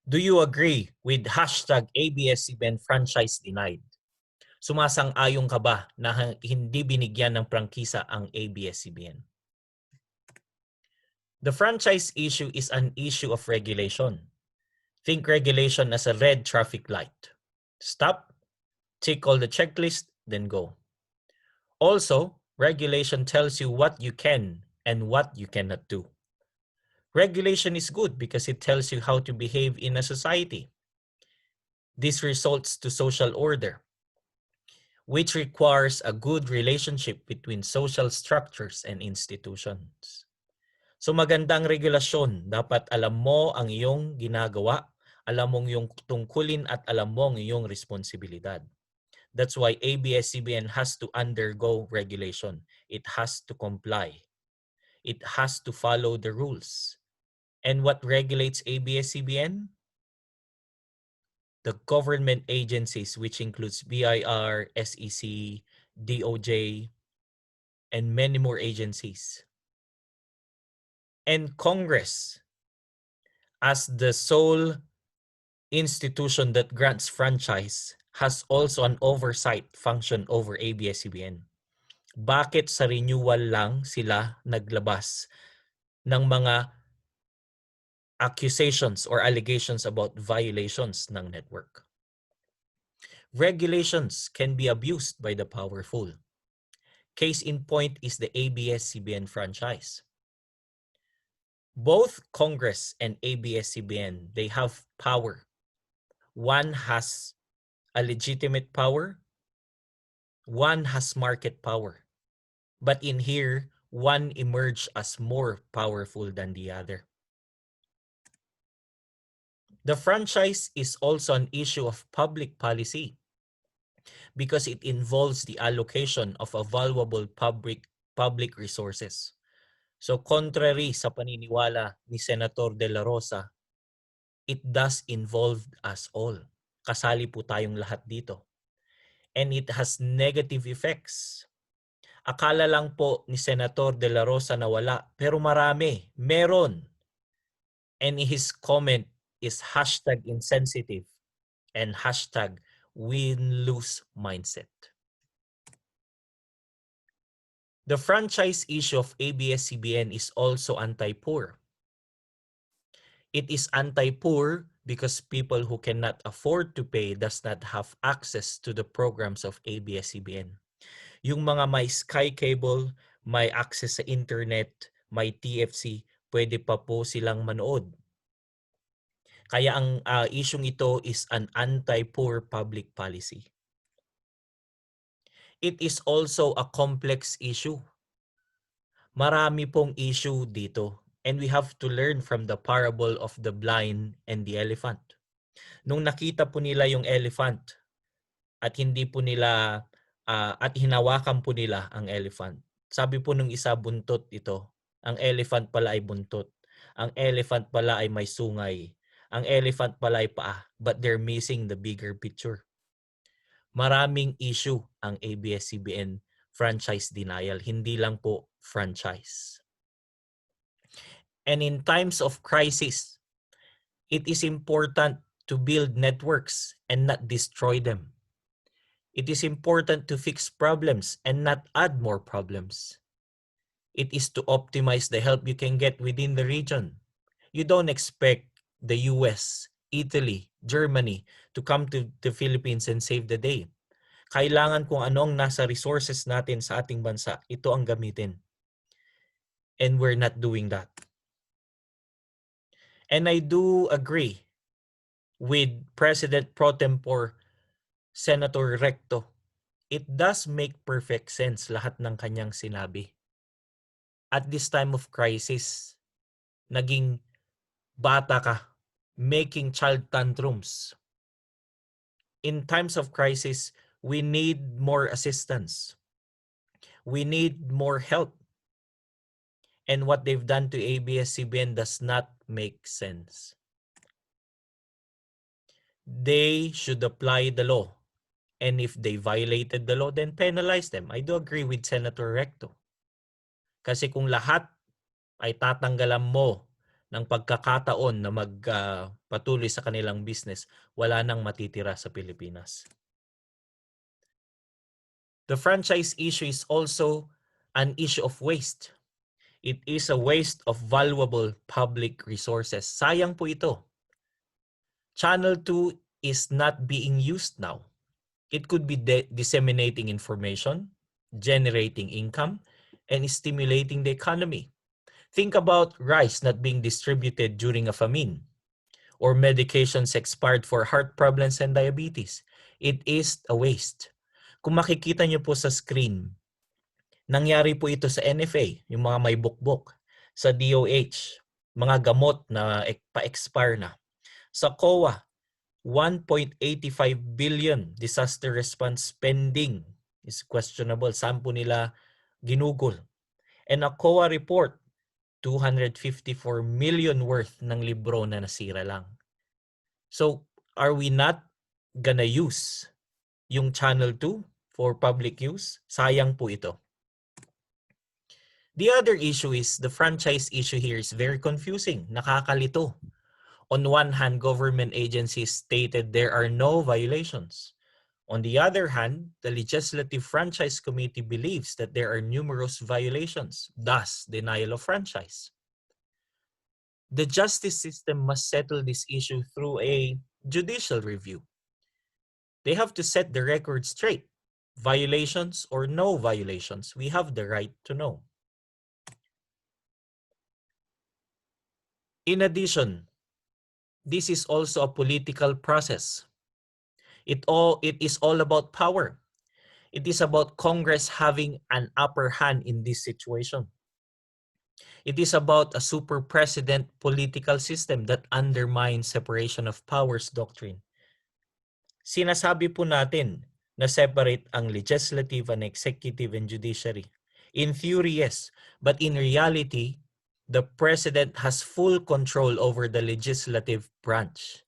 Do you agree with hashtag ABSCBN franchise denied? Sumasang-ayon ka ba na hindi binigyan ng prangkisa ang ABS-CBN? The franchise issue is an issue of regulation. Think regulation as a red traffic light. Stop, tick all the checklist, then go. Also, regulation tells you what you can and what you cannot do. Regulation is good because it tells you how to behave in a society. This results to social order, which requires a good relationship between social structures and institutions. So magandang regulasyon, dapat alam mo ang iyong ginagawa, alam mong iyong tungkulin at alam mo ang iyong responsibilidad. That's why ABS-CBN has to undergo regulation. It has to comply. It has to follow the rules. And what regulates ABS-CBN? The government agencies, which includes BIR, SEC, DOJ, and many more agencies. And Congress, as the sole institution that grants franchise, has also an oversight function over ABS-CBN. Bakit sa renewal lang sila naglabas ng mga accusations or allegations about violations ng network? Regulations can be abused by the powerful. Case in point is the ABS-CBN franchise. Both Congress and ABS-CBN, they have power. One has a legitimate power. One has market power. But in here, one emerged as more powerful than the other. The franchise is also an issue of public policy because it involves the allocation of a valuable public resources. So contrary sa paniniwala ni Senator De La Rosa, it does involve us all. Kasali po tayong lahat dito. And it has negative effects. Akala lang po ni Senator De La Rosa na wala, pero marami, meron. And his comment is hashtag insensitive and hashtag win-lose mindset. The franchise issue of ABS-CBN is also anti-poor. It is anti-poor because people who cannot afford to pay does not have access to the programs of ABS-CBN. Yung mga may Sky Cable, may access sa internet, may TFC, pwede pa po silang manood. Kaya ang isyung ito is an anti-poor public policy. It is also a complex issue. Marami pong issue dito. And we have to learn from the parable of the blind and the elephant. Nung nakita po nila yung elephant at hindi po nila at hinawakan po nila ang elephant. Sabi po nung isa, buntot ito. Ang elephant pala ay buntot. Ang elephant pala ay may sungay. Ang elephant pala ay paa. But they're missing the bigger picture. Maraming issue ang ABS-CBN franchise denial. Hindi lang po franchise. And in times of crisis, it is important to build networks and not destroy them. It is important to fix problems and not add more problems. It is to optimize the help you can get within the region. You don't expect the US, Italy, Germany to come to the Philippines and save the day. Kailangan kung anong nasa resources natin sa ating bansa, ito ang gamitin. And we're not doing that. And I do agree with President Pro Tempore Senator Recto. It does make perfect sense lahat ng kanyang sinabi. At this time of crisis, naging bata ka, making child tantrums. In times of crisis, we need more assistance. We need more help. And what they've done to ABS-CBN does not make sense. They should apply the law. And if they violated the law, then penalize them. I do agree with Senator Recto. Kasi kung lahat ay tatanggalan mo ng pagkakataon na magpatuloy sa kanilang business, wala nang matitira sa Pilipinas. The franchise issue is also an issue of waste. It is a waste of valuable public resources. Sayang po ito. Channel 2 is not being used now. It could be disseminating information, generating income, and stimulating the economy. Think about rice not being distributed during a famine or medications expired for heart problems and diabetes. It is a waste. Kung makikita niyo po sa screen, nangyari po ito sa NFA, yung mga may bukbok, sa DOH, mga gamot na pa-expire na. Sa COA, 1.85 billion disaster response spending is questionable. Saan po nila ginugol? And a COA report, 254 million worth ng libro na nasira lang. So, are we not gonna use yung Channel 2 for public use? Sayang po ito. The other issue is the franchise issue here is very confusing. Nakakalito. On one hand, government agencies stated there are no violations. On the other hand, the Legislative Franchise Committee believes that there are numerous violations, thus denial of franchise. The justice system must settle this issue through a judicial review. They have to set the record straight. Violations or no violations, we have the right to know. In addition, this is also a political process. It is all about power. It is about Congress having an upper hand in this situation. It is about a super president political system that undermines separation of powers doctrine. Sinasabi po natin na separate ang legislative and executive and judiciary. In theory, yes, but in reality, the president has full control over the legislative branch.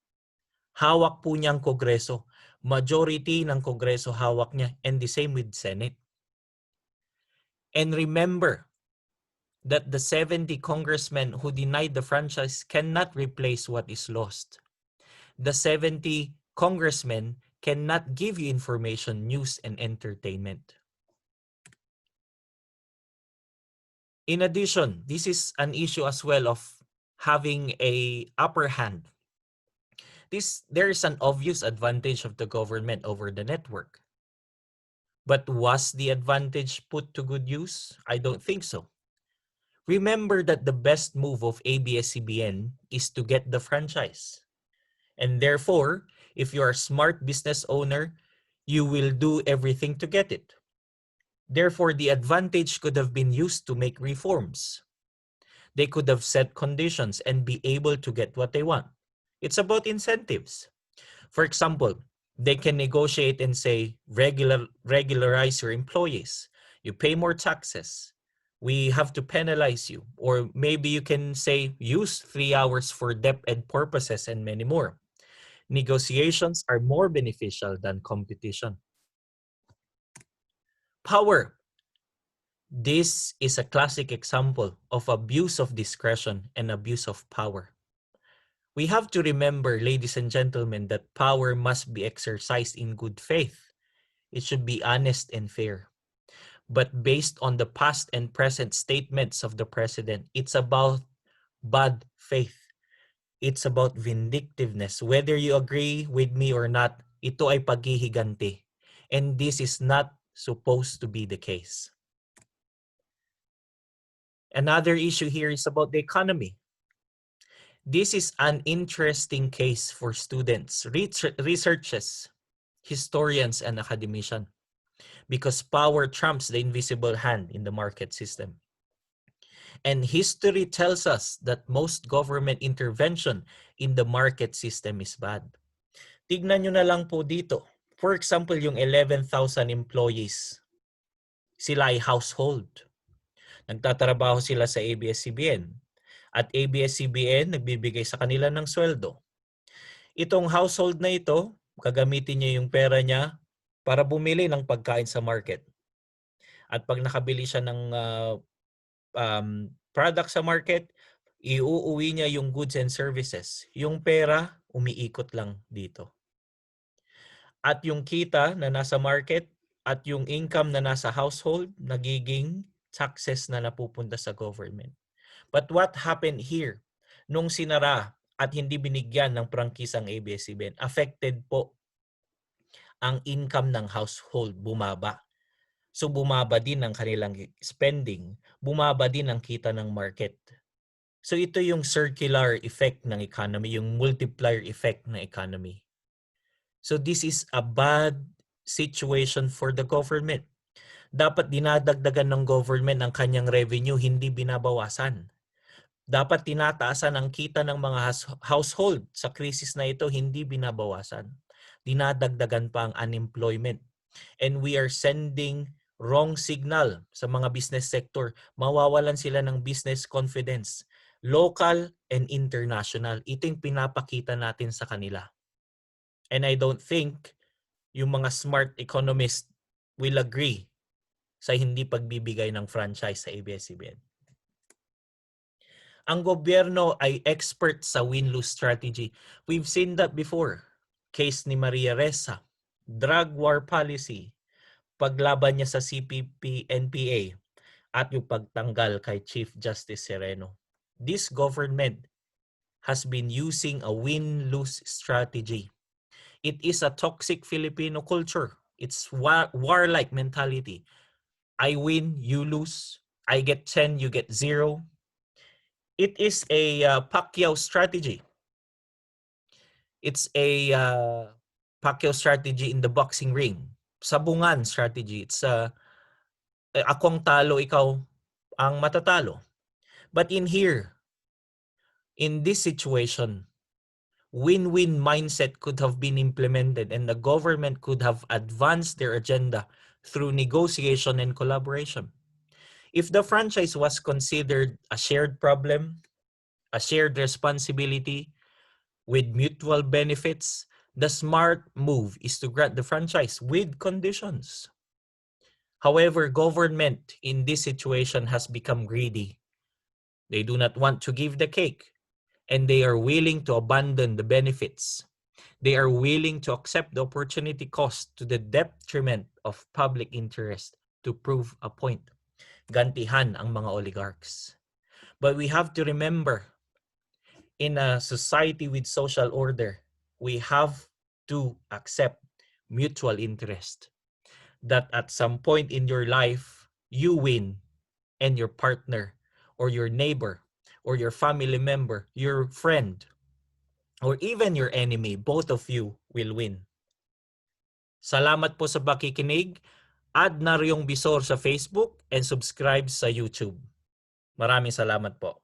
Hawak po niya ang Kongreso. Majority ng Kongreso hawak niya, and the same with Senate. And remember that the 70 congressmen who denied the franchise cannot replace what is lost. The 70 congressmen cannot give you information, news, and entertainment. In addition, this is an issue as well of having a upper hand. There is an obvious advantage of the government over the network. But was the advantage put to good use? I don't think so. Remember that the best move of ABSCBN is to get the franchise. And therefore, if you are a smart business owner, you will do everything to get it. Therefore, the advantage could have been used to make reforms. They could have set conditions and be able to get what they want. It's about incentives. For example, they can negotiate and say, regularize your employees. You pay more taxes. We have to penalize you. Or maybe you can say, use 3 hours for debt ed purposes and many more. Negotiations are more beneficial than competition. Power. This is a classic example of abuse of discretion and abuse of power. We have to remember, ladies and gentlemen, that power must be exercised in good faith. It should be honest and fair. But based on the past and present statements of the president, it's about bad faith. It's about vindictiveness. Whether you agree with me or not, ito ay paghihiganti. And this is not supposed to be the case. Another issue here is about the economy. This is an interesting case for students, researchers, historians, and academicians, because power trumps the invisible hand in the market system. And history tells us that most government intervention in the market system is bad. Tignan nyo na lang po dito. For example, yung 11,000 employees, sila ay household. Nagtatrabaho sila sa ABS-CBN. At ABS-CBN nagbibigay sa kanila ng sweldo. Itong household na ito, gagamitin niya yung pera niya para bumili ng pagkain sa market. At pag nakabili siya ng product sa market, Iuuwi niya yung goods and services. Yung pera, umiikot lang dito. At yung kita na nasa market at yung income na nasa household, nagiging taxes na napupunta sa government. But what happened here? Nung sinara at hindi binigyan ng prangkisa ang ABS-CBN, affected po ang income ng household, bumaba. So bumaba din ang kanilang spending, bumaba din ang kita ng market. So ito yung circular effect ng economy, yung multiplier effect ng economy. So this is a bad situation for the government. Dapat dinadagdagan ng government ang kanyang revenue, hindi binabawasan. Dapat tinataasan ang kita ng mga household sa krisis na ito, hindi binabawasan. Dinadagdagan pa ang unemployment. And we are sending wrong signal sa mga business sector. Mawawalan sila ng business confidence, local and international. Ito yung pinapakita natin sa kanila. And I don't think yung mga smart economists will agree sa hindi pagbibigay ng franchise sa ABS-CBN. Ang gobyerno ay expert sa win-lose strategy. We've seen that before. Case ni Maria Ressa, drug war policy, paglaban niya sa CPP-NPA, at yung pagtanggal kay Chief Justice Sereno. This government has been using a win-lose strategy. It is a toxic Filipino culture. It's warlike mentality. I win, you lose. I get 10, you get 0. It is a Pacquiao strategy. It's a Pacquiao strategy in the boxing ring. Sabungan strategy. It's ako ang talo, ikaw ang matatalo. But in here, in this situation, win-win mindset could have been implemented and the government could have advanced their agenda through negotiation and collaboration. If the franchise was considered a shared problem, a shared responsibility with mutual benefits, the smart move is to grant the franchise with conditions. However, government in this situation has become greedy. They do not want to give the cake, and they are willing to abandon the benefits. They are willing to accept the opportunity cost to the detriment of public interest to prove a point. Gantihan ang mga oligarchs. But we have to remember, in a society with social order, we have to accept mutual interest. That at some point in your life, you win and your partner or your neighbor or your family member, your friend, or even your enemy, both of you will win. Salamat po sa pakikinig. Add na rin yung bisor sa Facebook and subscribe sa YouTube. Maraming salamat po.